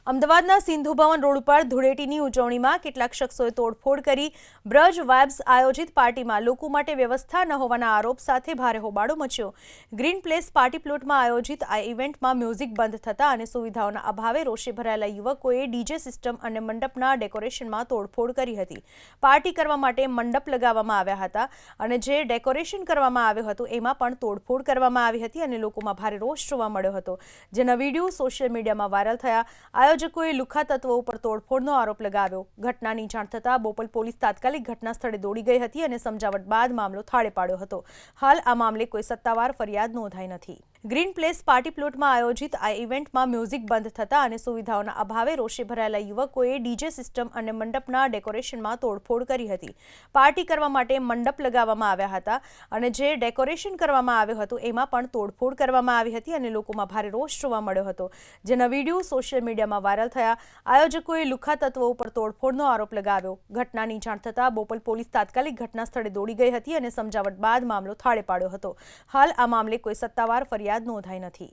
અમદાવાદના સિંધુ ભવન રોડ ઉપર ધૂળેટીની ઉજવણીમાં કેટલાક શખ્સોએ તોડફોડ કરી બ્રજ વાઇબ્સ આયોજિત પાર્ટીમાં લોકો માટે વ્યવસ્થા ન હોવાના આરોપ સાથે ભારે હોબાળો મચ્યો। ગ્રીન પ્લેસ પાર્ટી પ્લોટમાં આયોજિત આ ઇવેન્ટમાં મ્યુઝિક બંધ થતા અને સુવિધાઓના અભાવે રોષે ભરાયેલા યુવકોએ ડીજે સિસ્ટમ અને મંડપના ડેકોરેશનમાં તોડફોડ કરી હતી। પાર્ટી કરવા માટે મંડપ લગાવવામાં આવ્યા હતા અને જે ડેકોરેશન કરવામાં આવ્યું હતું એમાં પણ તોડફોડ કરવામાં આવી હતી અને લોકોમાં ભારે રોષ જોવા મળ્યો હતો, જેના વિડીયો સોશિયલ મીડિયામાં વાયરલ થયા। આયોજકોએ લુખ્ખા તત્વો ઉપર તોડફોડનો આરોપ લગાવ્યો। ઘટનાની જાણ થતાં બોપલ પોલીસ તાત્કાલિક ઘટના સ્થળે દોડી ગઈ હતી અને સમજાવટ બાદ મામલો થાળે પાડ્યો હતો। હાલ આ મામલે કોઈ સત્તાવાર ફરિયાદ નોંધાઈ નથી। ગ્રીન પ્લેસ પાર્ટી પ્લોટમાં આયોજિત આ ઇવેન્ટમાં મ્યુઝિક બંધ થતા અને સુવિધાઓના અભાવે રોષે ભરાયેલા યુવકોએ ડીજે સિસ્ટમ અને મંડપના ડેકોરેશનમાં તોડફોડ કરી હતી। પાર્ટી કરવા માટે મંડપ લગાવવામાં આવ્યા હતા અને જે ડેકોરેશન કરવામાં આવ્યું હતું એમાં પણ તોડફોડ કરવામાં આવી હતી અને લોકોમાં ભારે રોષ જોવા મળ્યો હતો, જેના વિડીયો સોશિયલ મીડિયામાં વાયરલ થયા। આયોજકોએ લુખ્ખા તત્વો ઉપર તોડફોડનો આરોપ લગાવ્યો। ઘટનાની જાણ થતાં બોપલ પોલીસ તાત્કાલિક ઘટના સ્થળે દોડી ગઈ હતી અને સમજાવટ બાદ મામલો થાળે પાડ્યો હતો। હાલ આ મામલે કોઈ સત્તાવાર ફરિયાદ નોંધાઈ નથી।